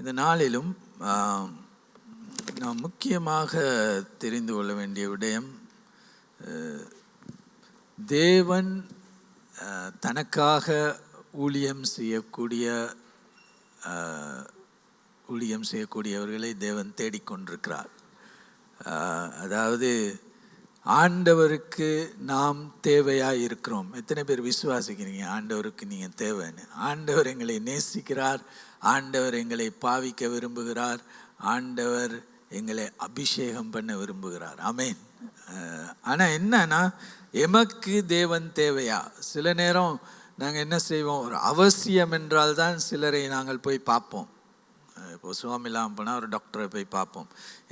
இந்த நாளிலும் நாம் முக்கியமாக தெரிந்து கொள்ள வேண்டிய விடயம், தேவன் தனக்காக ஊழியம் செய்யக்கூடியவர்களை தேவன் தேடிக்கொண்டிருக்கிறார். அதாவது ஆண்டவருக்கு நாம் தேவையாக இருக்கிறோம். எத்தனை பேர் விசுவாசிக்கிறீங்க ஆண்டவருக்கு நீங்கள் தேவைன்னு? ஆண்டவர் எங்களை நேசிக்கிறார், ஆண்டவர் எங்களை பாவிக்க விரும்புகிறார், ஆண்டவர் எங்களை அபிஷேகம் பண்ண விரும்புகிறார். ஆமேன். ஆனால் என்னன்னா, எமக்கு தேவன் தேவையா? சில நேரம் நாங்கள் என்ன செய்வோம், ஒரு அவசியம் என்றால் தான் சிலரை நாங்கள் போய் பார்ப்போம். இப்போ சுவாமிலாம் போனால் ஒரு டாக்டரை போய் பார்ப்போம்,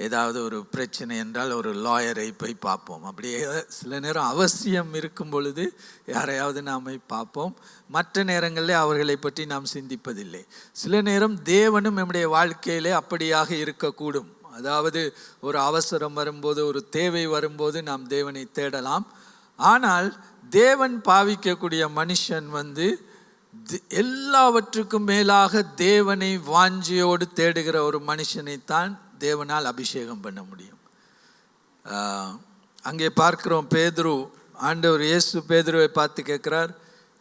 ஏதாவது ஒரு பிரச்சனை என்றால் ஒரு லாயரை போய் பார்ப்போம். அப்படியே சில நேரம் அவசியம் இருக்கும் பொழுது யாரையாவது நாம் பார்ப்போம். மற்ற நேரங்களில் அவர்களை பற்றி நாம் சிந்திப்பதில்லை. சில நேரம் தேவனும் நம்முடைய வாழ்க்கையிலே அப்படியாக இருக்கக்கூடும். அதாவது ஒரு அவசரம் வரும்போது, ஒரு தேவை வரும்போது நாம் தேவனை தேடலாம். ஆனால் தேவன் பாவிக்கக்கூடிய மனுஷன் எல்லாவற்றுக்கும் மேலாக தேவனை வாஞ்சியோடு தேடுகிற ஒரு மனுஷனைத்தான் தேவனால் அபிஷேகம் பண்ண முடியும். அங்கே பார்க்கிறோம், பேதுரு, ஆண்டவர் இயேசு பேதுருவை பார்த்து கேட்கிறார்,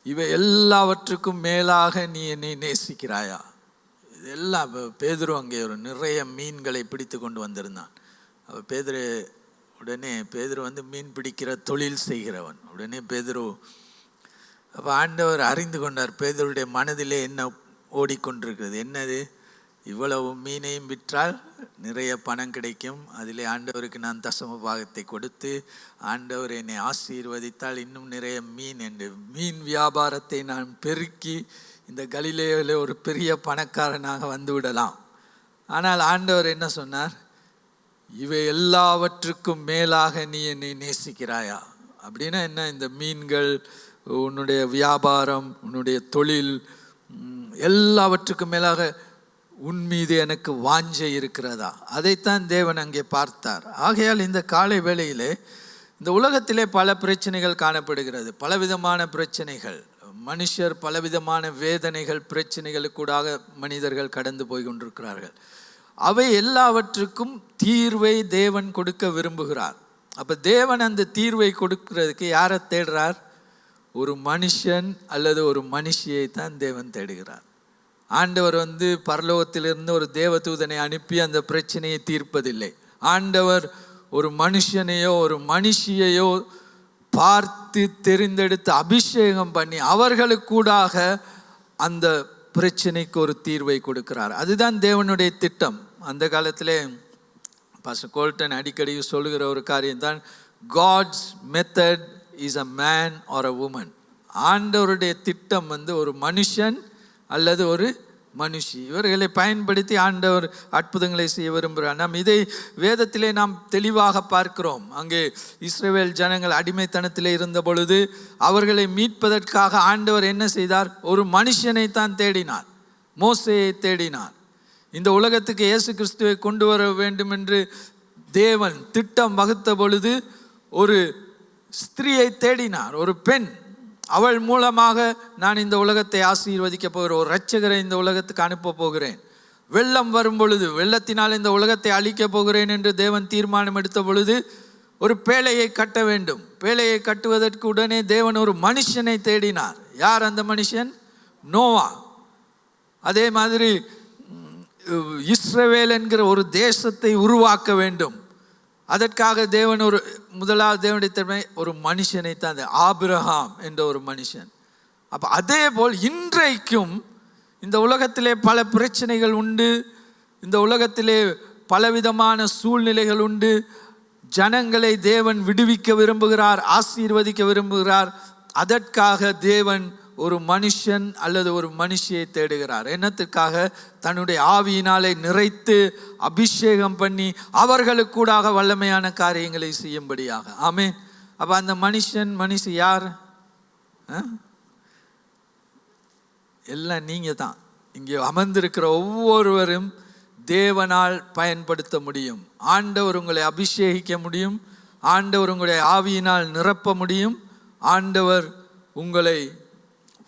இவை எல்லாவற்றுக்கும் மேலாக நீ என்னை நேசிக்கிறாயா? இதெல்லாம் பேதுரு அங்கே ஒரு நிறைய மீன்களை பிடித்து கொண்டு வந்திருந்தான். பேதுரு மீன் பிடிக்கிற தொழில் செய்கிறவன். உடனே பேதுரு, அப்போ ஆண்டவர் அறிந்து கொண்டார் பேதுருடைய மனதிலே என்ன ஓடிக்கொண்டிருக்கிறது. என்னது? இவ்வளவு மீனையும் விற்றால் நிறைய பணம் கிடைக்கும், அதிலே ஆண்டவருக்கு நான் தசம பாகத்தை கொடுத்து ஆண்டவர் என்னை ஆசீர்வதித்தால் இன்னும் நிறைய மீன், என்று மீன் வியாபாரத்தை நான் பெருக்கி இந்த கலிலேயிலே ஒரு பெரிய பணக்காரனாக வந்து விடலாம். ஆனால் ஆண்டவர் என்ன சொன்னார்? இவை எல்லாவற்றுக்கும் மேலாக நீ என்னை நேசிக்கிறாயா? அப்படின்னா என்ன? இந்த மீன்கள், உன்னுடைய வியாபாரம், உன்னுடைய தொழில், எல்லாவற்றுக்கும் மேலாக உன் மீது எனக்கு வாஞ்சை இருக்கிறதா? அதைத்தான் தேவன் அங்கே பார்த்தார். ஆகையால் இந்த காலை வேளையிலே இந்த உலகத்திலே பல பிரச்சனைகள் காணப்படுகிறது, பலவிதமான பிரச்சனைகள். மனுஷர் பலவிதமான வேதனைகள், பிரச்சனைகளுக்கூடாக மனிதர்கள் கடந்து போய் கொண்டிருக்கிறார்கள். அவை எல்லாவற்றுக்கும் தீர்வை தேவன் கொடுக்க விரும்புகிறார். அப்போ தேவன் அந்த தீர்வை கொடுக்கிறதுக்கு யாரை தேடுறார்? ஒரு மனுஷன் அல்லது ஒரு மனுஷியை தான் தேவன் தேடுகிறார். ஆண்டவர் பரலோகத்திலிருந்து ஒரு தேவதூதனை அனுப்பி அந்த பிரச்சனையை தீர்ப்பதில்லை. ஆண்டவர் ஒரு மனுஷனையோ ஒரு மனுஷியையோ பார்த்து தெரிந்தெடுத்து அபிஷேகம் பண்ணி அவர்களுக்கூடாக அந்த பிரச்சனைக்கு ஒரு தீர்வை கொடுக்கிறார். அதுதான் தேவனுடைய திட்டம். அந்த காலத்திலே பாஸ்டர் கோல்டன் அடிக்கடி சொல்லுகிற ஒரு காரியம்தான், God's method is a man or a woman. ஆண்டவருடைய திட்டம் ஒரு மனுஷன் அல்லது ஒரு மனுஷி, இவர்களை பயன்படுத்தி ஆண்டவர் அற்புதங்களை செய்ய விரும்புகிறார். நாம் இதை வேதத்திலே நாம் தெளிவாக பார்க்கிறோம். அங்கே இஸ்ரவேல் ஜனங்கள் அடிமைத்தனத்திலே இருந்த பொழுது அவர்களை மீட்பதற்காக ஆண்டவர் என்ன செய்தார்? ஒரு மனுஷனை தான் தேடினார், மோசேயை தேடினார். இந்த உலகத்துக்கு இயேசு கிறிஸ்துவை கொண்டு வர வேண்டும் என்று தேவன் திட்டம் வகுத்த பொழுது ஒரு ஸ்திரீயை தேடினார், ஒரு பெண். அவள் மூலமாக நான் இந்த உலகத்தை ஆசீர்வதிக்க போகிறேன், ஒரு இரட்சகரை இந்த உலகத்துக்கு அனுப்ப போகிறேன். வெள்ளம் வரும் பொழுது வெள்ளத்தினால் இந்த உலகத்தை அழிக்க போகிறேன் என்று தேவன் தீர்மானம் எடுத்த பொழுது ஒரு பேழையை கட்ட வேண்டும். பேழையை கட்டுவதற்கு உடனே தேவன் ஒரு மனுஷனை தேடினார். யார் அந்த மனுஷன்? நோவா. அதே மாதிரி இஸ்ரவேல் என்கிற ஒரு தேசத்தை உருவாக்க வேண்டும். அதற்காக தேவன் முதலாவது தேவனுடைய திறமை ஒரு மனுஷனை தான், ஆபிரகாம் என்ற ஒரு மனுஷன். அப்போ அதே போல் இன்றைக்கும் இந்த உலகத்திலே பல பிரச்சனைகள் உண்டு, இந்த உலகத்திலே பலவிதமான சூழ்நிலைகள் உண்டு. ஜனங்களை தேவன் விடுவிக்க விரும்புகிறார், ஆசீர்வதிக்க விரும்புகிறார். அதற்காக தேவன் ஒரு மனுஷன் அல்லது ஒரு மனுஷியை தேடுகிறார். என்னத்துக்காக? தன்னுடைய ஆவியினாலே நிறைத்து அபிஷேகம் பண்ணி அவர்களுக்கூடாக வல்லமையான காரியங்களை செய்யும்படியாக. ஆமென். அப்போ அந்த மனுஷி யார்? எல்லாம் நீங்கள் தான். இங்கே அமர்ந்திருக்கிற ஒவ்வொருவரும் தேவனால் பயன்படுத்த முடியும். ஆண்டவர் உங்களை அபிஷேகிக்க முடியும், ஆண்டவர் உங்களை ஆவியினால் நிரப்ப முடியும், ஆண்டவர் உங்களை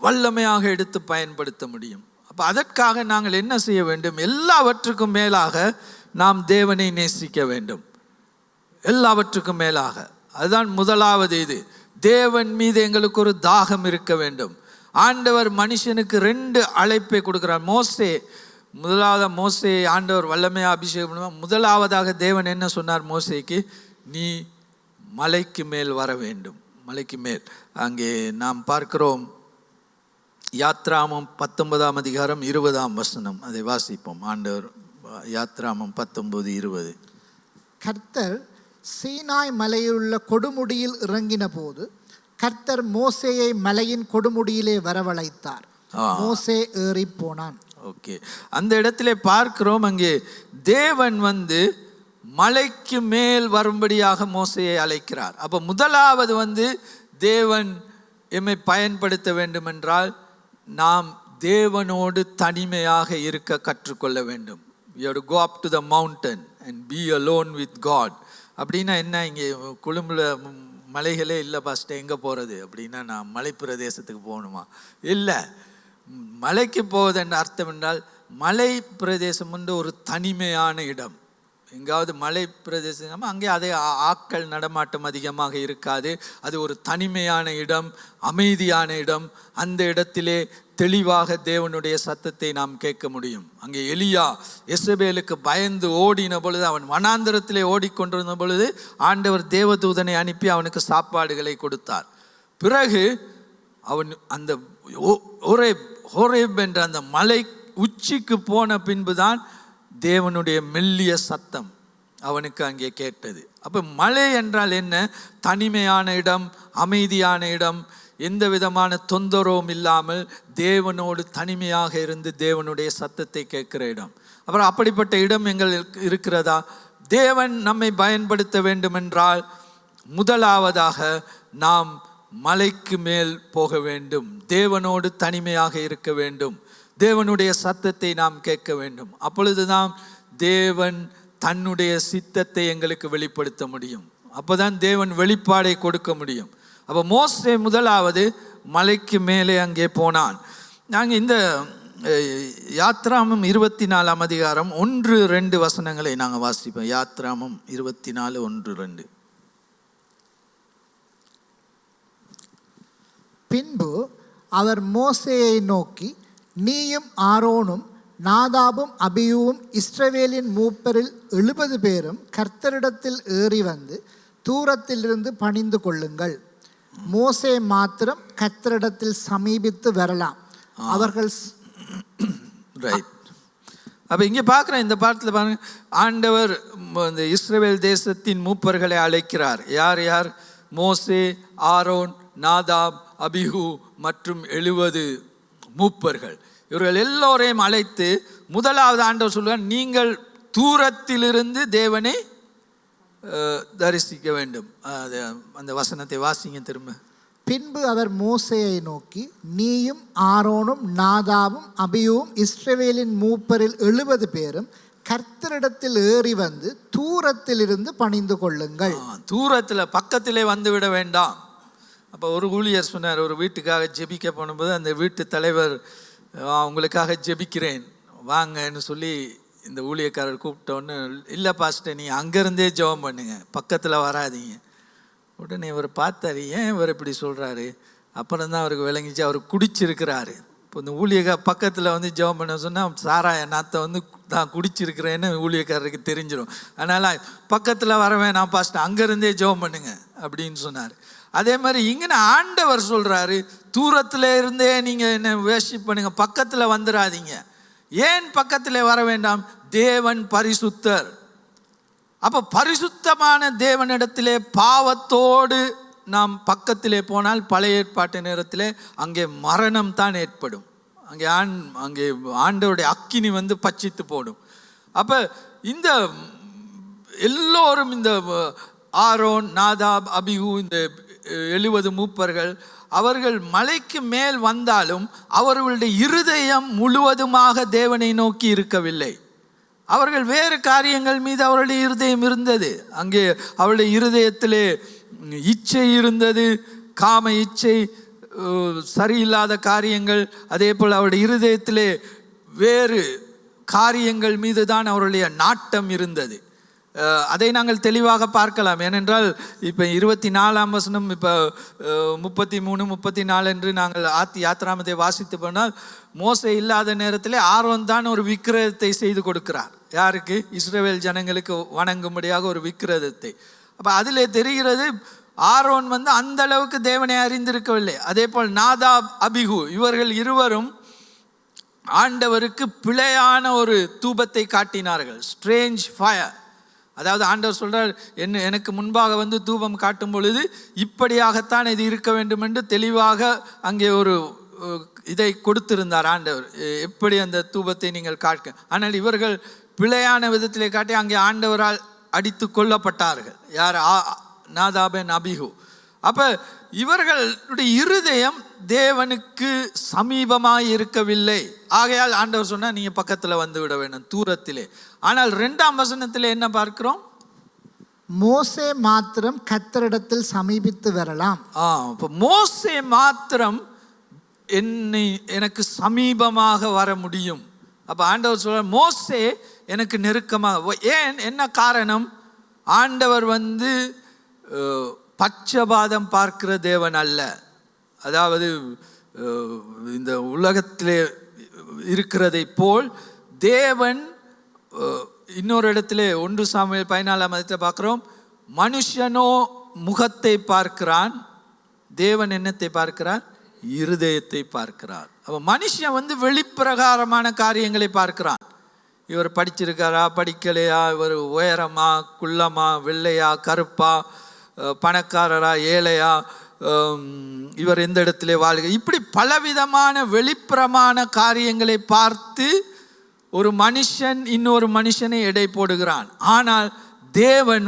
வல்லமையாக எடுத்து பயன்படுத்த முடியும். அப்போ அதற்காக நாங்கள் என்ன செய்ய வேண்டும்? எல்லாவற்றுக்கும் மேலாக நாம் தேவனை நேசிக்க வேண்டும். எல்லாவற்றுக்கும் மேலாக. அதுதான் முதலாவது. இது தேவன் மீது எங்களுக்கு ஒரு தாகம் இருக்க வேண்டும். ஆண்டவர் மனுஷனுக்கு 2 அழைப்பை கொடுக்கிறார். மோசே ஆண்டவர் வல்லமையாக அபிஷேகம் பண்ணுவார். முதலாவதாக தேவன் என்ன சொன்னார் மோசேக்கு? நீ மலைக்கு மேல் வர வேண்டும். மலைக்கு மேல். அங்கே நாம் பார்க்கிறோம், யாத்ராமம் 19ஆம் அதிகாரம் 20ஆம் வசனம். அதை வாசிப்போம். ஆண்டவர் யாத்ராமம் 19:20. கர்த்தர் சீனாய் மலையிலுள்ள கொடுமுடியில் இறங்கின போது கர்த்தர் மோசேயை மலையின் கொடுமுடியிலே வரவழைத்தார். மோசே ஏறி போனான். ஓகே, அந்த இடத்திலே பார்க்கிறோம், அங்கே தேவன் மலைக்கு மேல் வரும்படியாக மோசேயை அழைக்கிறார். அப்போ முதலாவது தேவன் எம்மை பயன்படுத்த வேண்டும் என்றால் நாம் தேவனோடு தனிமையாக இருக்க கற்றுக்கொள்ள வேண்டும். You have to go up to the mountain and be alone with God. அப்படின்னா என்ன? இங்கே கொழும்புல மலைகளே இல்லை பாஸ்டர், எங்கே போகிறது அப்படின்னா நான் மலை பிரதேசத்துக்கு போகணுமா? இல்லை, மலைக்கு போவதென்ற அர்த்தம் என்றால் மலை பிரதேசம் ஒரு தனிமையான இடம். எங்காவது மலை பிரதேசம் அங்கே அதே ஆட்கள் நடமாட்டம் அதிகமாக இருக்காது. அது ஒரு தனிமையான இடம், அமைதியான இடம். அந்த இடத்திலே தெளிவாக தேவனுடைய சத்தத்தை நாம் கேட்க முடியும். அங்கே எலியா எசபேலுக்கு பயந்து ஓடின பொழுது, அவன் வனாந்தரத்திலே ஓடிக்கொண்டிருந்த பொழுது ஆண்டவர் தேவதூதனை அனுப்பி அவனுக்கு சாப்பாடுகளை கொடுத்தார். பிறகு அவன் அந்த ஹோரேப் என்ற அந்த மலை உச்சிக்கு போன பின்புதான் தேவனுடைய மெல்லிய சத்தம் அவனுக்கு அங்கே கேட்டது. அப்போ மலை என்றால் என்ன? தனிமையான இடம், அமைதியான இடம், எந்த விதமான தொந்தரவும் இல்லாமல் தேவனோடு தனிமையாக இருந்து தேவனுடைய சத்தத்தை கேட்கிற இடம். அப்புறம் அப்படிப்பட்ட இடம் எங்களுக்கு இருக்கிறதா? தேவன் நம்மை பயன்படுத்த வேண்டுமென்றால் முதலாவதாக நாம் மலைக்கு மேல் போக வேண்டும். தேவனோடு தனிமையாக இருக்க வேண்டும். தேவனுடைய சத்தத்தை நாம் கேட்க வேண்டும். அப்பொழுதுதான் தேவன் தன்னுடைய சித்தத்தை எங்களுக்கு வெளிப்படுத்த முடியும். அப்போதான் தேவன் வெளிப்பாடை கொடுக்க முடியும். அப்போ மோசே முதலாவது மலைக்கு மேலே அங்கே போனான். நாங்கள் இந்த யாத்ராமம் 24ஆம் அதிகாரம் 1-2 வசனங்களை நாங்கள் வாசிப்போம். யாத்ராமம் 24, 1-2. பின்பு அவர் மோசேயை நோக்கி, நீயும் ஆரோனும் நாதாபும் அபியூவும் இஸ்ரவேலின் மூப்பரில் 70 பேரும் கர்த்தரிடத்தில் ஏறி வந்து தூரத்திலிருந்து பணிந்து கொள்ளுங்கள். மோசே மாத்திரம் கர்த்தரிடத்தில் சமீபித்து வரலாம். அவர்கள் ரைட். அப்போ இங்கே பார்க்குறேன், இந்த பாடத்தில் பாருங்க, ஆண்டவர் இந்த இஸ்ரவேல் தேசத்தின் மூப்பர்களை அழைக்கிறார். யார் யார்? மோசே, ஆரோன், நாதாப், அபிஹு மற்றும் 70 மூப்பர்கள். இவர்கள் எல்லோரையும் அழைத்து முதலாவது ஆண்டவர் சொல்லுவார், நீங்கள் தூரத்திலிருந்து தேவனை தரிசிக்க வேண்டும். அந்த வசனத்தை வாசிங்க திரும்ப. பின்பு அவர் மோசேயை நோக்கி, நீயும் ஆரோனும் நாதாபும் அபியூவும் இஸ்ரவேலின் மூப்பரில் 70 பேரும் கர்த்தரிடத்தில் ஏறி வந்து தூரத்திலிருந்து பணிந்து கொள்ளுங்கள். தூரத்தில், பக்கத்திலே வந்து விட வேண்டாம். அப்போ ஒரு ஊழியர் சொன்னார், ஒரு வீட்டுக்காக ஜெபிக்க போனும்போது அந்த வீட்டு தலைவர், உங்களுக்காக ஜெபிக்கிறேன் வாங்கன்னு சொல்லி இந்த ஊழியக்காரர் கூப்பிட்டோன்னு, இல்லை பாஸ்டர் நீ அங்கேருந்தே ஜெபம் பண்ணுங்க, பக்கத்தில் வராதிங்க. உடனே இவர் பார்த்தார், ஏன் இவர் இப்படி சொல்கிறாரு? அப்புறம் தான் அவருக்கு விளங்கிச்சு, அவர் குடிச்சிருக்கிறாரு. இப்போ இந்த பக்கத்தில் ஜெபம் பண்ண சொன்னால் சாராய நாத்தை தான் குடிச்சிருக்கிறேன்னு ஊழியக்காரருக்கு தெரிஞ்சிடும். அதனால் பக்கத்தில் வர வேணாம் பாஸ்டர், அங்கேருந்தே ஜெபம் பண்ணுங்க அப்படின்னு சொன்னார். அதே மாதிரி இங்கே ஆண்டவர் சொல்கிறாரு, தூரத்தில் இருந்தே நீங்கள் என்ன வேஷிப் பண்ணுங்க, பக்கத்தில் வந்துடாதீங்க. ஏன் பக்கத்தில் வர வேண்டாம்? தேவன் பரிசுத்தர். அப்போ பரிசுத்தமான தேவனிடத்திலே பாவத்தோடு நாம் பக்கத்திலே போனால் பழைய ஏற்பாட்டு நேரத்திலே அங்கே மரணம் தான் ஏற்படும். அங்கே ஆண்டவருடைய அக்கினி பட்சித்து போடும். அப்போ இந்த எல்லோரும், இந்த ஆரோன், நாதாப், அபிஹு, இந்த 70 மூப்பர்கள், அவர்கள் மலைக்கு மேல் வந்தாலும் அவர்களுடைய இருதயம் முழுவதுமாக தேவனை நோக்கி இருக்கவில்லை. அவர்கள் வேறு காரியங்கள் மீது அவருடைய இருதயம் இருந்தது. அங்கே அவருடைய இருதயத்திலே இச்சை இருந்தது, காம இச்சை, சரியில்லாத காரியங்கள். அதே போல் அவருடைய இருதயத்திலே வேறு காரியங்கள் மீது தான் அவருடைய நாட்டம் இருந்தது. அதை நாங்கள் தெளிவாக பார்க்கலாம். ஏனென்றால் இப்போ 24ஆம் வசனம், இப்போ 33, 34 என்று நாங்கள் யாத்திராமத்தை வாசித்து போனால், மோசே இல்லாத நேரத்திலே ஆரோன் தான் ஒரு விக்கிரகத்தை செய்து கொடுக்கிறார். யாருக்கு? இஸ்ரவேல் ஜனங்களுக்கு வணங்கும்படியாக ஒரு விக்கிரகத்தை. அப்போ அதிலே தெரிகிறது ஆரோன் அந்த அளவுக்கு தேவனை அறிந்திருக்கவில்லை. அதே போல் நாதாப், அபிகு இவர்கள் இருவரும் ஆண்டவருக்கு பிழையான ஒரு தூபத்தை காட்டினார்கள். Strange fire. அதாவது ஆண்டவர் சொல்றார், எனக்கு முன்பாக தூபம் காட்டும் பொழுது இப்படியாகத்தான் இது இருக்க வேண்டும் என்று தெளிவாக அங்கே ஒரு இதை கொடுத்திருந்தார் ஆண்டவர், எப்படி அந்த தூபத்தை நீங்கள் காட்க. ஆனால் இவர்கள் பிழையான விதத்திலே காட்டி அங்கே ஆண்டவரால் அடித்து கொல்லப்பட்டார்கள். யார்? நாதாபன், அபிகு. அப்போ இவர்களுடைய இருதயம் தேவனுக்கு சமீபமாக இருக்கவில்லை. ஆகையால் ஆண்டவர் சொன்னால் நீங்கள் பக்கத்தில் வந்து விட வேண்டும், தூரத்திலே. ஆனால் 2ஆம் வசனத்தில் என்ன பார்க்கிறோம்? மோசே மாத்திரம் கர்த்தரிடத்தில் சமீபித்து வரலாம். இப்போ மோசே மாத்திரம் எனக்கு சமீபமாக வர முடியும். அப்போ ஆண்டவர் சொல்ற, மோசே எனக்கு நெருக்கமாக. ஏன்? என்ன காரணம்? ஆண்டவர் பட்சபாதம் பார்க்கிற தேவன் அல்ல. அதாவது இந்த உலகத்திலே இருக்கிறதை போல் தேவன் இன்னொரு இடத்துல 1 சாமுவேல் 14ஆம் அதிகாரத்தில் பார்க்கிறோம், மனுஷனோ முகத்தை பார்க்கிறான், தேவன் என்னத்தை பார்க்கிறார்? இருதயத்தை பார்க்கிறார். அப்போ மனுஷன் வெளிப்பிரகாரமான காரியங்களை பார்க்கிறான். இவர் படிச்சிருக்காரா, படிக்கலையா, இவர் உயரமா, குள்ளமா, வெள்ளையா, கருப்பா, பணக்காரரா, ஏழையா, இவர் எந்த இடத்துல வாழ்க, இப்படி பலவிதமான வெளிப்புறமான காரியங்களை பார்த்து ஒரு மனுஷன் இன்னொரு மனுஷனை எடை போடுகிறான். ஆனால் தேவன்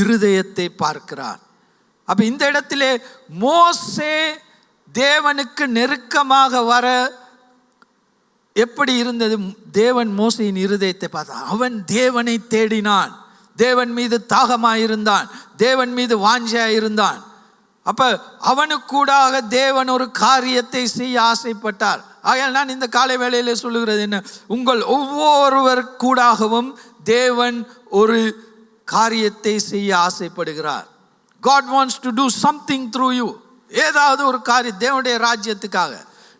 இருதயத்தை பார்க்கிறார். அப்ப இந்த இடத்திலே மோசே தேவனுக்கு நெருக்கமாக வர எப்படி இருந்தது? தேவன் மோசையின் இருதயத்தை பார்த்தான். அவன் தேவனை தேடினான், தேவன் மீது தாகமாயிருந்தான், தேவன் மீது வாஞ்சையாயிருந்தான். அப்ப அவனுக்கூடாக தேவன் ஒரு காரியத்தை செய்ய ஆசைப்பட்டார். ஆகையால் நான் இந்த காலை வேளையிலே சொல்லுகிறது என்ன? உங்கள் ஒவ்வொருவர் கூடாகவும் தேவன் ஒரு காரியத்தை செய்ய ஆசைப்படுகிறார். God wants to do something through you. ஏதாவது ஒரு காரியம் தேவனுடைய ராஜ்யத்துக்காக.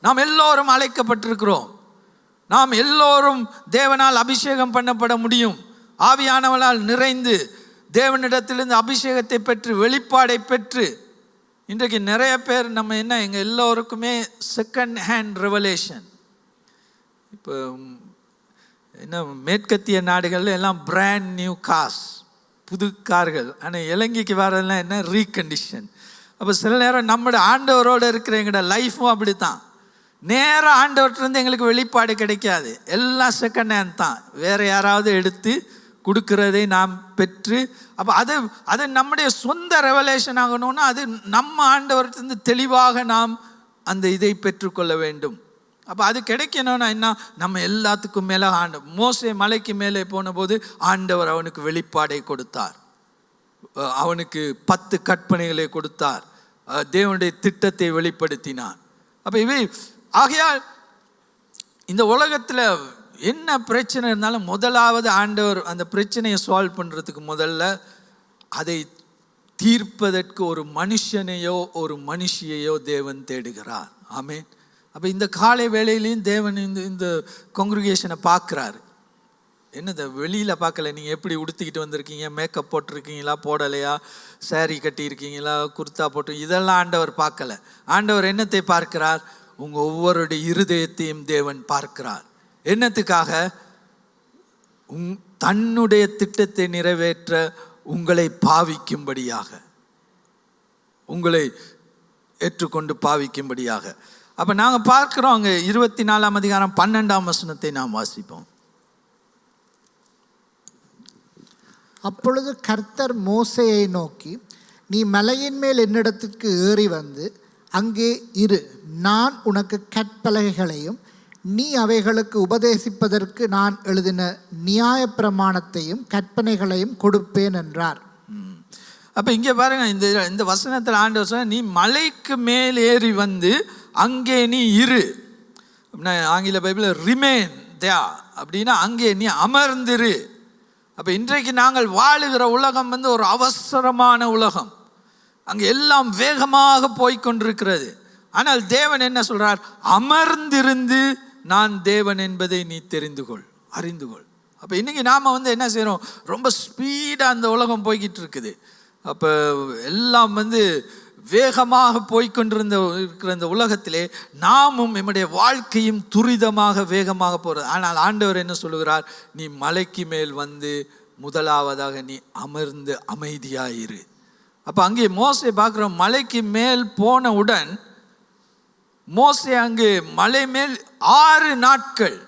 நாம் எல்லோரும் அழைக்கப்பட்டிருக்கிறோம். நாம் எல்லோரும் தேவனால் அபிஷேகம் பண்ணப்பட முடியும். ஆவியானவனால் நிறைந்து தேவனிடத்திலிருந்து அபிஷேகத்தை பெற்று வெளிப்பாடை பெற்று, இன்றைக்கு நிறைய பேர் நம்ம எங்கள் எல்லோருக்குமே செகண்ட் ஹேண்ட் ரெவலேஷன். இப்போ மேற்கத்திய நாடுகளில் எல்லாம் பிராண்ட் நியூ கார்ஸ், புது கார்கள். ஆனால் இலங்கைக்கு வரதெல்லாம் ரீகண்டிஷன். அப்போ சில நேரம் நம்மளோட ஆண்டவரோடு இருக்கிற எங்களோட லைஃப்பும் அப்படி தான். நேராக ஆண்டவர்கிட்டருந்து எங்களுக்கு வெளிப்பாடு கிடைக்காது, எல்லாம் செகண்ட் ஹேண்ட் தான். வேறு யாராவது எடுத்து கொடுக்கிறதை நாம் பெற்று, அப்போ அது நம்முடைய சொந்த ரெவலேஷன் ஆகணும்னா அது நம்ம ஆண்டவர்கிட்ட தெளிவாக நாம் அந்த இதை பெற்றுக்கொள்ள வேண்டும். அப்போ அது கிடைக்கணும்னா என்ன? நம்ம எல்லாத்துக்கும் மேலே மோசே மலைக்கு மேலே போன போது ஆண்டவர் அவனுக்கு வெளிப்பாடை கொடுத்தார், அவனுக்கு 10 கற்பனைகளை கொடுத்தார், தேவனுடைய திட்டத்தை வெளிப்படுத்தினார். அப்போ ஆகையால் இந்த உலகத்தில் என்ன பிரச்சனை இருந்தாலும் முதலாவது ஆண்டவர் அந்த பிரச்சனையை சால்வ் பண்ணுறதுக்கு முதல்ல அதை தீர்ப்பதற்கு ஒரு மனுஷனையோ ஒரு மனுஷியையோ தேவன் தேடுகிறார். ஆமென். அப்போ இந்த காலை வேளையிலையும் தேவன் இந்த காங்கிரிகேஷனை பார்க்குறாரு. என்னது வெளியில் பார்க்கல, நீங்கள் எப்படி உடுத்திக்கிட்டு வந்திருக்கீங்க, மேக்கப் போட்டிருக்கீங்களா போடலையா, சாரி கட்டியிருக்கீங்களா, குர்த்தா போட்டு, இதெல்லாம் ஆண்டவர் பார்க்கல. ஆண்டவர் என்னத்தை பார்க்கிறார்? உங்கள் ஒவ்வொருடைய இருதயத்தையும் தேவன் பார்க்கிறார். என்னத்துக்காக? தன்னுடைய திட்டத்தை நிறைவேற்ற உங்களை பாவிக்கும்படியாக, உங்களை ஏற்றுக்கொண்டு பாவிக்கும்படியாக. அப்போ நாங்கள் பார்க்குறோம் அங்கே 24ஆம் அதிகாரம் 12ஆம் வசனத்தை நாம் வாசிப்போம். அப்பொழுது கர்த்தர் மோசேயை நோக்கி, நீ மலையின் மேல் என்னிடத்திற்கு ஏறி வந்து அங்கே இரு, நான் உனக்கு கற்பலகைகளையும் நீ அவைகளுக்கு உபதேசிப்பதற்கு நான் எழுதின நியாயப்பிரமாணத்தையும் கற்பனைகளையும் கொடுப்பேன் என்றார். அப்போ இங்கே பாருங்க, இந்த வசனத்தில் ஆண்டவர் சொன்ன, நீ மலைக்கு மேல் ஏறி வந்து அங்கே நீ இரு. ஆங்கில பைபிளில் ரிமேன் தியா அப்படின்னா அங்கே நீ அமர்ந்திரு. அப்போ இன்றைக்கு நாங்கள் வாழுகிற உலகம் வந்து ஒரு அவசரமான உலகம். அங்கே எல்லாம் வேகமாக போய்கொண்டிருக்கிறது. ஆனால் தேவன் என்ன சொல்றார்? அமர்ந்திருந்து நான் தேவன் என்பதை நீ தெரிந்து கொள், அறிந்து கொள். அப்போ இன்றைக்கி நாம் வந்து என்ன செய்கிறோம்? ரொம்ப ஸ்பீடாக அந்த உலகம் போய்கிட்டு இருக்குது. அப்போ எல்லாம் வந்து வேகமாக இருக்கிற இந்த உலகத்திலே நாமும் நம்முடைய வாழ்க்கையும் துரிதமாக வேகமாக போகிறது. ஆனால் ஆண்டவர் என்ன சொல்லுகிறார்? நீ மலைக்கு மேல் வந்து முதலாவதாக நீ அமர்ந்து அமைதியாயிரு. அப்போ அங்கே மோசே பார்க்குறோம், மலைக்கு மேல் போனவுடன் மோசே அங்கே மலை மேல் 6 நாட்கள்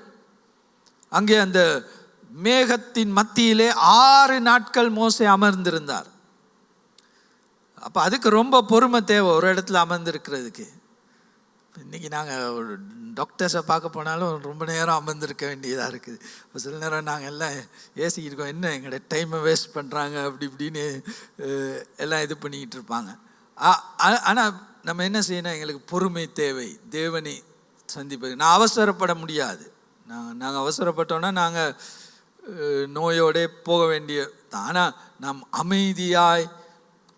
அங்கே அந்த மேகத்தின் மத்தியிலே 6 நாட்கள் மோசே அமர்ந்திருந்தார். அப்போ அதுக்கு ரொம்ப பொறுமை தேவை ஒரு இடத்துல அமர்ந்திருக்கிறதுக்கு. இன்றைக்கி நாங்கள் ஒரு டாக்டர்ஸை பார்க்க போனாலும் ரொம்ப நேரம் அமர்ந்திருக்க வேண்டியதாக இருக்குது. இப்போ சில நேரம் நாங்கள் எல்லாம் ஏசிக்கிருக்கோம், என்ன எங்களோட டைமை வேஸ்ட் பண்ணுறாங்க அப்படி இப்படின்னு எல்லாம் இது பண்ணிக்கிட்டு இருப்பாங்க. ஆனால் நம்ம என்ன செய்யணும்? எங்களுக்கு பொறுமை தேவை. தேவனை சந்திப்பது நான் அவசரப்பட முடியாது. நாங்கள் அவசரப்பட்டோன்னா நாங்கள் நோயோடே போக வேண்டிய. ஆனால் நாம் அமைதியாய்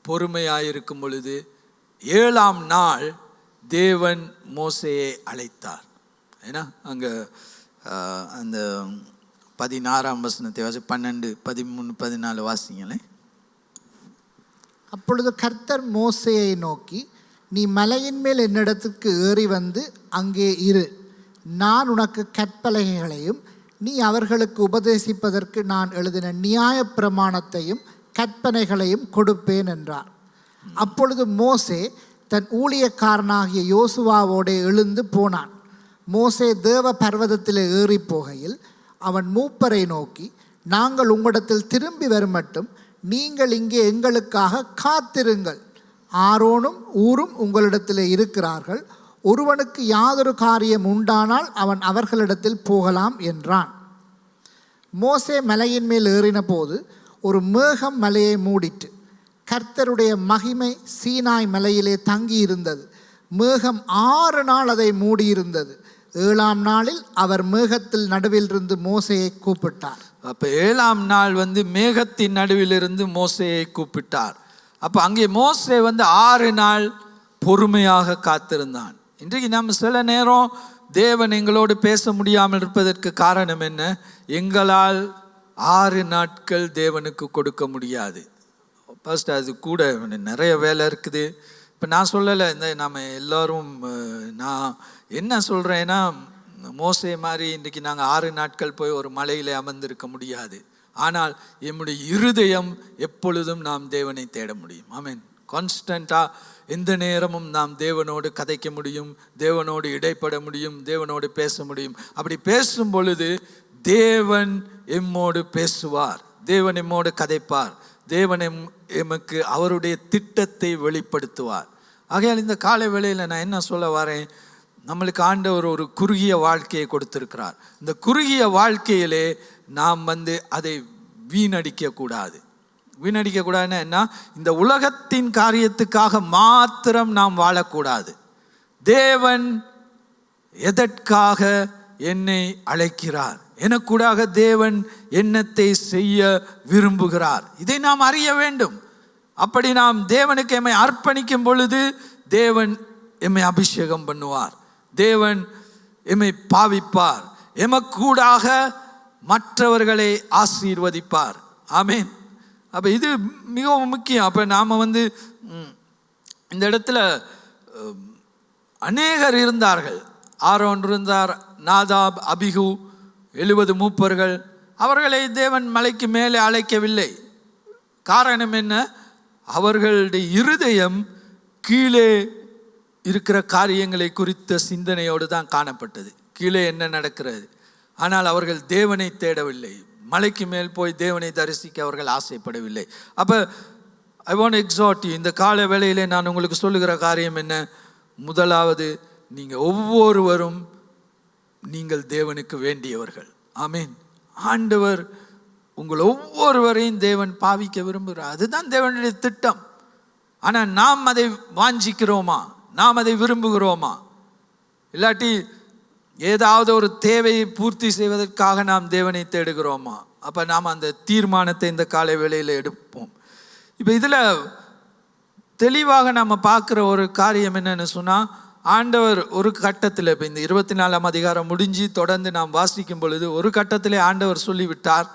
பொறுமையாயிருக்கும் பொழுது 7ஆம் நாள் தேவன் மோசேயை அழைத்தார். ஏன்னா அங்கே அந்த 16ஆம் வசனத்தை வாசி, 12, 13, 14 வாசிங்களேன். அப்பொழுது கர்த்தர் மோசேயை நோக்கி, நீ மலையின் மேல் என்னிடத்துக்கு ஏறி வந்து அங்கே இரு. நான் உனக்கு கற்பலகைகளையும் நீ அவர்களுக்கு உபதேசிப்பதற்கு நான் எழுதின நியாய பிரமாணத்தையும் கற்பனைகளையும் கொடுப்பேன் என்றார். அப்பொழுது மோசே தன் ஊழியக்காரனாகிய யோசுவாவோடு எழுந்து போனான். மோசே தேவ பர்வதத்தில் ஏறி போகையில் அவன் மூப்பரை நோக்கி, நாங்கள் உங்களிடத்தில் திரும்பி வரும் மட்டும் நீங்கள் இங்கே எங்களுக்காக காத்திருங்கள். ஆரோனும் ஊரும் உங்களிடத்தில் இருக்கிறார்கள். ஒருவனுக்கு யாதொரு காரியம் உண்டானால் அவன் அவர்களிடத்தில் போகலாம் என்றான். மோசே மலையின் மேல் ஏறின போது ஒரு மேகம் மலையை மூடிட்டு, கர்த்தருடைய மகிமை சீனாய் மலையிலே தங்கி இருந்தது. மேகம் 6 நாள் அதை மூடியிருந்தது. 7ஆம் நாளில் அவர் மேகத்தில் நடுவில் இருந்து மோசேயை கூப்பிட்டார். அப்போ 7ஆம் நாள் வந்து மேகத்தின் நடுவிலிருந்து மோசேயை கூப்பிட்டார். அப்போ அங்கே மோசே வந்து 6 நாள் பொறுமையாக காத்திருந்தான். இன்றைக்கு நம்ம சில நேரம் தேவன் எங்களோடு பேச முடியாமல் இருப்பதற்கு காரணம் என்ன? எங்களால் 6 நாட்கள் தேவனுக்கு கொடுக்க முடியாது. ஃபர்ஸ்ட் அது கூட நிறைய வேலை இருக்குது. இப்போ நான் சொல்லலை, இந்த நம்ம எல்லோரும், நான் என்ன சொல்கிறேன்னா, மோசே மாதிரி இன்றைக்கி நாங்கள் 6 நாட்கள் போய் ஒரு மலையில் அமர்ந்திருக்க முடியாது. ஆனால் என்னுடைய இருதயம் எப்பொழுதும் நாம் தேவனை தேட முடியும். ஆமென். கான்ஸ்டண்ட்டாக எந்த நேரமும் நாம் தேவனோடு கதைக்க முடியும், தேவனோடு இடைப்பட முடியும், தேவனோடு பேச முடியும். அப்படி பேசும் பொழுது தேவன் எம்மோடு பேசுவார், தேவன் எம்மோடு கதைப்பார், தேவன் எமக்கு அவருடைய திட்டத்தை வெளிப்படுத்துவார். ஆகையால் இந்த காலை வேளையில் நான் என்ன சொல்ல வரேன்? நம்மளுக்கு ஆண்டவர் ஒரு குறுகிய வாழ்க்கையை கொடுத்திருக்கிறார். இந்த குறுகிய வாழ்க்கையிலே நாம் வந்து அதை வீணடிக்கக்கூடாது. வீணடிக்கக்கூடாதுன்னா என்ன? இந்த உலகத்தின் காரியத்துக்காக மாத்திரம் நாம் வாழக்கூடாது. தேவன் எதற்காக என்னை அழைக்கிறார், எனக்கூடாக தேவன் என்னத்தை செய்ய விரும்புகிறார், இதை நாம் அறிய வேண்டும். அப்படி நாம் தேவனுக்கு எம்மை அர்ப்பணிக்கும் பொழுது தேவன் எம்மை அபிஷேகம் பண்ணுவார், தேவன் எம்மை பாவிப்பார், எமக்கூடாக மற்றவர்களை ஆசீர்வதிப்பார். ஆமென். அப்போ இது மிகவும் முக்கியம். அப்போ நாம் வந்து இந்த இடத்துல அநேகர் இருந்தார்கள். ஆரோன் இருந்தார், நாதாப், அபிகு, 70 மூப்பர்கள். அவர்களை தேவன் மலைக்கு மேலே அழைக்கவில்லை. காரணம் என்ன? அவர்களுடைய இருதயம் கீழே இருக்கிற காரியங்களை குறித்த சிந்தனையோடு தான் காணப்பட்டது. கீழே என்ன நடக்கிறது. ஆனால் அவர்கள் தேவனை தேடவில்லை. மலைக்கு மேல் போய் தேவனை தரிசிக்க அவர்கள் ஆசைப்படவில்லை. அப்போ ஐ வாண்ட் எக்ஸார்ட் யூ, இந்த கால வேளையிலே நான் உங்களுக்கு சொல்லுகிற காரியம் என்ன? முதலாவது, நீங்கள் ஒவ்வொருவரும் நீங்கள் தேவனுக்கு வேண்டியவர்கள். ஆமீன். ஆண்டவர் உங்கள் ஒவ்வொருவரையும் தேவன் பாவிக்க விரும்புகிறார். அதுதான் தேவனுடைய திட்டம். ஆனால் நாம் அதை வாஞ்சிக்கிறோமா? நாம் அதை விரும்புகிறோமா? இல்லாட்டி ஏதாவது ஒரு தேவையை பூர்த்தி செய்வதற்காக நாம் தேவனை தேடுகிறோமா? அப்போ நாம் அந்த தீர்மானத்தை இந்த காலை வேளையில் எடுப்போம். இப்போ இதில் தெளிவாக நம்ம பார்க்குற ஒரு காரியம் என்னன்னு சொன்னால், ஆண்டவர் ஒரு கட்டத்தில், இப்போ இந்த 24ஆம் அதிகாரம் முடிஞ்சு தொடர்ந்து நாம் வாசிக்கும் பொழுது ஒரு கட்டத்திலே ஆண்டவர் சொல்லிவிட்டார்,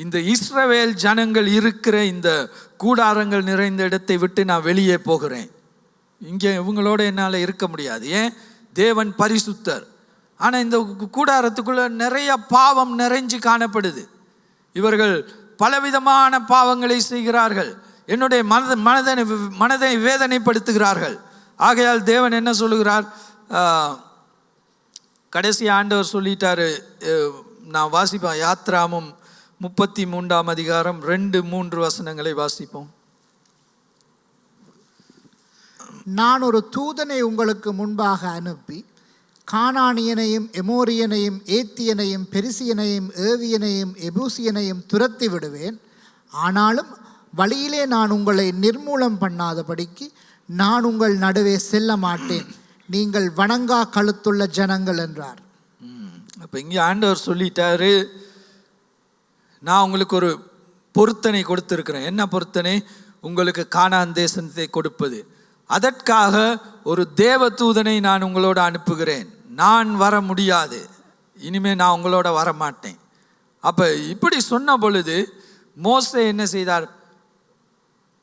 இந்த இஸ்ரவேல் ஜனங்கள் இருக்கிற இந்த கூடாரங்கள் நிறைந்த இடத்தை விட்டு நான் வெளியே போகிறேன். இங்கே இவங்களோட என்னால் இருக்க முடியாது. ஏன்? தேவன் பரிசுத்தர். ஆனால் இந்த கூடாரத்துக்குள்ளே நிறைய பாவம் நிறைஞ்சு காணப்படுது. இவர்கள் பலவிதமான பாவங்களை செய்கிறார்கள். என்னுடைய மனதை வேதனைப்படுத்துகிறார்கள். ஆகையால் தேவன் என்ன சொல்லுகிறார்? கடைசி ஆண்டவர் சொல்லிட்டாரு. நான் வாசிப்பேன். யாத்ராமும் 33ஆம் அதிகாரம் 2-3 வசனங்களை வாசிப்போம். நான் ஒரு தூதனை உங்களுக்கு முன்பாக அனுப்பி கானானியனையும் எமோரியனையும் ஏத்தியனையும் பெரிசியனையும் ஏவியனையும் எபூசியனையும் துரத்தி விடுவேன். ஆனாலும் வழியிலே நான் உங்களை நிர்மூலம் பண்ணாதபடிக்கு நான் உங்கள் நடுவே செல்ல மாட்டேன். நீங்கள் வணங்கா கழுத்துள்ள ஜனங்கள் என்றார். அப்போ இங்கே ஆண்டவர் சொல்லிட்டாரு, நான் உங்களுக்கு ஒரு பொருத்தனை கொடுத்துருக்கிறேன். என்ன பொருத்தனை? உங்களுக்கு கானான் தேசத்தை கொடுப்பது. அதற்காக ஒரு தேவதூதனை நான் உங்களோட அனுப்புகிறேன். நான் வர முடியாது, இனிமேல் நான் உங்களோட வர மாட்டேன். அப்போ இப்படி சொன்ன பொழுது மோசே என்ன செய்தார்?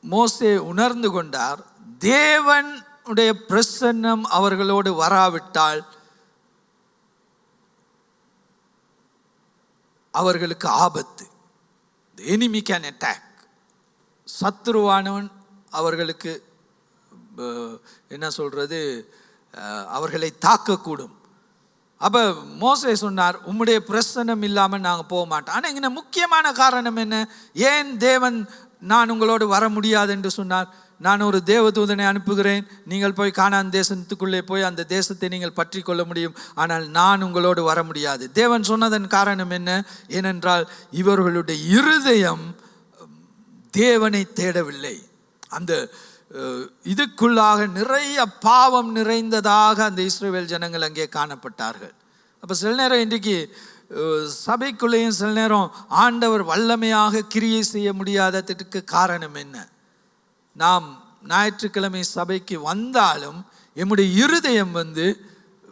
மோசே உணர்ந்து கொண்டார், தேவனுடைய பிரசன்னம் அவர்களோடு வராவிட்டால் அவர்களுக்கு ஆபத்து. The enemy can attack. சத்துருவானவன் அவர்களுக்கு என்ன சொல்றது, அவர்களை தாக்கக்கூடும். அப்போ மோசே சொன்னார், உம்முடைய பிரசன்னம் இல்லாமல் நாங்கள் போக மாட்டோம். ஆனால் இங்கே முக்கியமான காரணம் என்ன? ஏன் தேவன் நான் உங்களோடு வர முடியாது என்று சொன்னார்? நான் ஒரு தேவதூதனை அனுப்புகிறேன், நீங்கள் போய் கானான் தேசத்துக்குள்ளே போய் அந்த தேசத்தை நீங்கள் பற்றி கொள்ள முடியும், ஆனால் நான் உங்களோடு வர முடியாது. தேவன் சொன்னதன் காரணம் என்ன? ஏனென்றால் இவர்களுடைய இருதயம் தேவனை தேடவில்லை. அந்த இதுக்குள்ளாக நிறைய பாவம் நிறைந்ததாக அந்த இஸ்ரவேல் ஜனங்கள் அங்கே காணப்பட்டார்கள். அப்போ சில நேரம் இன்றைக்கு சபைக்குள்ளேயும் சில நேரம் ஆண்டவர் வல்லமையாக கிரியை செய்ய முடியாததுக்கு காரணம் என்ன? நாம் ஞாயிற்றுக்கிழமை சபைக்கு வந்தாலும் எம்முடைய இருதயம்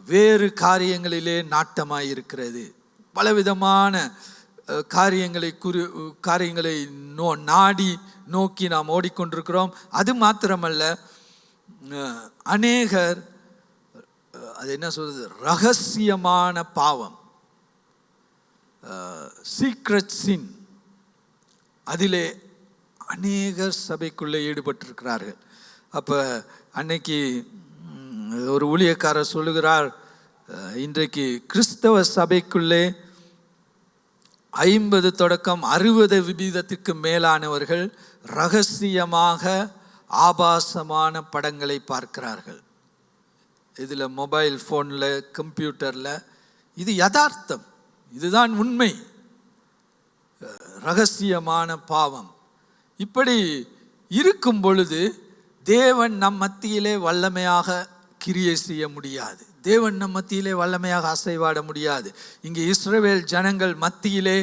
வேறு காரியங்களிலே நாட்டமாக இருக்கிறது. பலவிதமான காரியங்களை நாடி நோக்கி நாம் ஓடிக்கொண்டிருக்கிறோம். அது மாத்திரமல்ல, அநேகர் அது என்ன சொல்றது, ரகசியமான பாவம், சீக்ரெட் சின், அதிலே அநேகர் சபைக்குள்ளே ஈடுபட்டிருக்கிறார்கள். அப்போ அன்னைக்கு ஒரு ஊழியக்காரர் சொல்லுகிறார், இன்றைக்கு கிறிஸ்தவ சபைக்குள்ளே 50 தொடக்கம் 60% மேலானவர்கள் ரகசியமாக ஆபாசமான படங்களை பார்க்கிறார்கள். இதில் மொபைல் ஃபோனில், கம்ப்யூட்டரில். இது யதார்த்தம், இதுதான் உண்மை. ரகசியமான பாவம். இப்படி இருக்கும் பொழுது தேவன் நம் மத்தியிலே வல்லமையாக கிரியை செய்ய முடியாது. தேவன் நம் மத்தியிலே வல்லமையாக அசைவாட முடியாது. இங்கே இஸ்ரவேல் ஜனங்கள் மத்தியிலே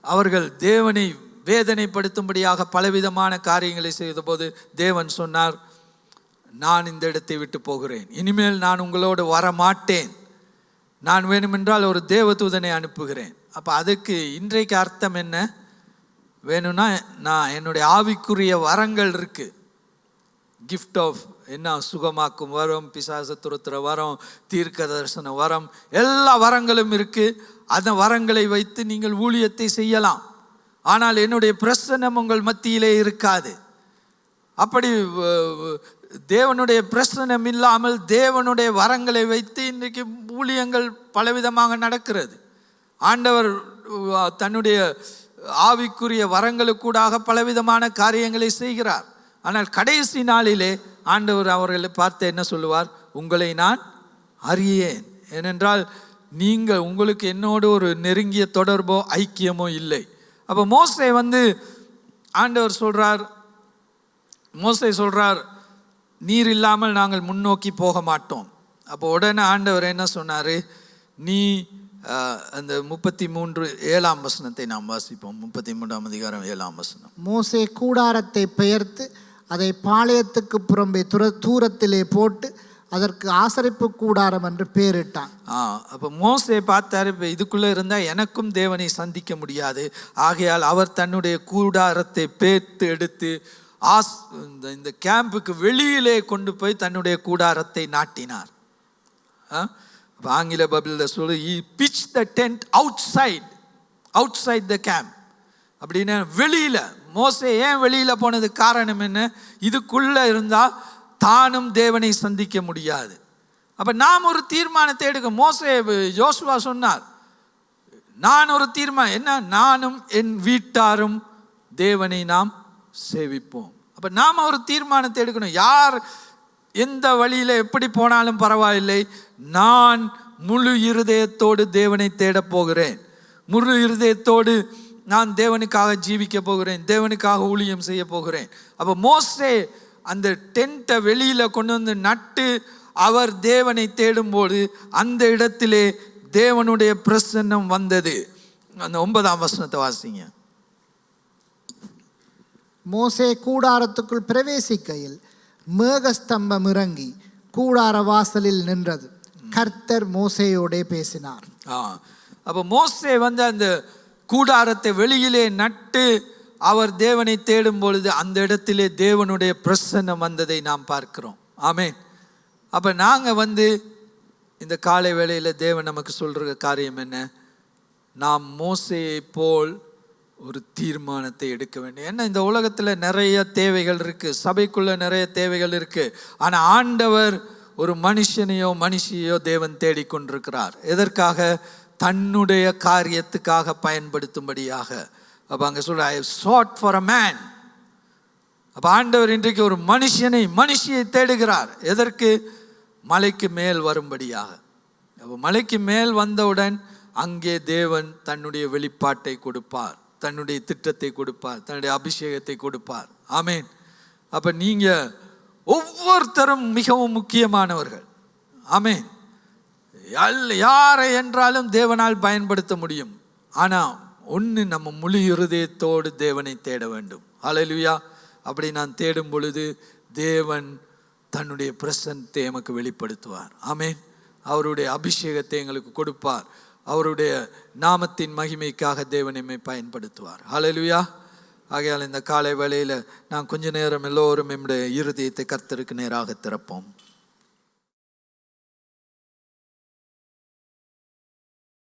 அவர்கள் தேவனை வேதனைப்படுத்தும்படியாக பலவிதமான காரியங்களை செய்த போது தேவன் சொன்னார், நான் இந்த இடத்தை விட்டு போகிறேன், இனிமேல் நான் உங்களோடு வர மாட்டேன், நான் வேணுமென்றால் ஒரு தேவதூதனை அனுப்புகிறேன். அப்போ அதுக்கு இன்றைக்கு அர்த்தம் என்ன? வேணும்னா நான் என்னுடைய ஆவிக்குரிய வரங்கள் இருக்குது. கிஃப்ட் ஆஃப் என்ன, சுகமாக்கும் வரம், பிசாச துரத்துற வரம், தீர்க்க தரிசன வரம், எல்லா வரங்களும் இருக்குது. அந்த வரங்களை வைத்து நீங்கள் ஊழியத்தை செய்யலாம். ஆனால் என்னுடைய பிரசன்னம் உங்கள் மத்தியிலே இருக்காது. அப்படி தேவனுடைய பிரசன்னம் இல்லாமல் தேவனுடைய வரங்களை வைத்து இன்றைக்கு ஊழியங்கள் பலவிதமாக நடக்கிறது. ஆண்டவர் தன்னுடைய ஆவிக்குரிய வரங்களுக்கூடாக பலவிதமான காரியங்களை செய்கிறார். ஆனால் கடைசி நாளிலே ஆண்டவர் அவர்களை பார்த்து என்ன சொல்லுவார்? உங்களை நான் அறியேன். ஏனென்றால் உங்களுக்கு என்னோடு ஒரு நெருங்கிய தொடர்போ ஐக்கியமோ இல்லை. அப்போ மோசே சொல்றார், நீர் இல்லாமல் நாங்கள் முன்னோக்கி போக மாட்டோம். அப்போ உடனே ஆண்டவர் என்ன சொன்னார், நீ அந்த 33:7 வசனத்தை நாம் வாசிப்போம். 33ஆம் அதிகாரம் 7ஆம் வசனம். மோசே கூடாரத்தை பெயர்த்து அதை பாளையத்துக்கு புறம்பே தூரத்திலே போட்டு அதற்கு ஆசரிப்பு கூடாரம் என்று பெயரிட்டான். அப்போ மோசே பார்த்தாரு, இப்போ இதுக்குள்ளே இருந்தால் எனக்கும் தேவனை சந்திக்க முடியாது. ஆகையால் அவர் தன்னுடைய கூடாரத்தை பேர்த்து எடுத்து இந்த கேம்புக்கு வெளியிலே கொண்டு போய் தன்னுடைய கூடாரத்தை நாட்டினார். ஆங்கில பைபிளில் சொல்லு, he pitched the tent outside the camp. அப்படின்னா வெளியில். மோசே ஏன் வெளியில் போனது காரணம் என்ன? இதுக்குள்ளே இருந்தால் தானும் தேவனை சந்திக்க முடியாது. அப்போ நாம் ஒரு தீர்மானத்தை எடுக்க. மோசே யோசுவா சொன்னார், நான் ஒரு தீர்மானம் என்ன, நானும் என் வீட்டாரும் தேவனை நாம் சேவிப்போம். அப்போ நாம் ஒரு தீர்மானத்தை எடுக்கணும். யார் எந்த வழியில் எப்படி போனாலும் பரவாயில்லை, நான் முழு இருதயத்தோடு தேவனை தேடப் போகிறேன். முழு இருதயத்தோடு நான் தேவனுக்காக ஜீவிக்க போகிறேன், தேவனுக்காக ஊழியம் செய்ய போகிறேன். அப்போ மோசே அந்த டென்ட்டை வெளியில் கொண்டு வந்து நட்டு அவர் தேவனை தேடும்போது அந்த இடத்திலே தேவனுடைய பிரசன்னம் வந்தது. அந்த 9ஆம் வசனத்தை வாசிங்க. மோசே கூடாரத்துக்குள் பிரவேசிக்கையில் மேகஸ்தம்பம் இறங்கி கூடார வாசலில் நின்றது. கர்த்தர் மோசேயோடே பேசினார். அப்போ மோசே வந்து அந்த கூடாரத்தை வெளியிலே நட்டு அவர் தேவனை தேடும் பொழுது அந்த இடத்திலே தேவனுடைய பிரசன்னம் வந்ததை நாம் பார்க்கிறோம். ஆமென். அப்போ நாங்கள் வந்து இந்த காலை வேளையில் தேவன் நமக்கு சொல்கிற காரியம் என்ன? நாம் மோசேயை போல் ஒரு தீர்மானத்தை எடுக்க வேண்டும். ஏன்னா இந்த உலகத்தில் நிறைய தேவைகள் இருக்குது, சபைக்குள்ளே நிறைய தேவைகள் இருக்குது. ஆனால் ஆண்டவர் ஒரு மனுஷனையோ மனுஷியோ தேவன் தேடிக்கொண்டிருக்கிறார். எதற்காக? தன்னுடைய காரியத்துக்காக பயன்படுத்தும்படியாக. அப்போ அங்கே சொல்ற, I have sought for a man. அப்போ ஆண்டவர் இன்றைக்கு ஒரு மனுஷியை தேடுகிறார். எதற்கு? மலைக்கு மேல் வரும்படியாக. அப்போ மலைக்கு மேல் வந்தவுடன் அங்கே தேவன் தன்னுடைய வெளிப்பாட்டை கொடுப்பார், தன்னுடைய திட்டத்தை கொடுப்பார், தன்னுடைய அபிஷேகத்தை கொடுப்பார். ஆமேன். அப்போ நீங்கள் ஒவ்வொருத்தரும் மிகவும் முக்கியமானவர்கள். ஆமேன். யாரை என்றாலும் தேவனால் பயன்படுத்த முடியும். ஆனால் ஒன்று, நம்ம முழு இருதயத்தோடு தேவனை தேட வேண்டும். ஹல்லேலூயா. அப்படி நான் தேடும் பொழுது தேவன் தன்னுடைய பிரசன்னத்தை எமக்கு வெளிப்படுத்துவார். ஆமேன். அவருடைய அபிஷேகத்தை எங்களுக்கு கொடுப்பார். அவருடைய நாமத்தின் மகிமைக்காக தேவன் எம்மை பயன்படுத்துவார். ஹல்லேலூயா. ஆகையால் இந்த காலை வேளையில் நான் கொஞ்ச நேரம் எல்லோரும் நம்முடைய இருதயத்தை கர்த்தருக்கு நேராக திறப்போம்.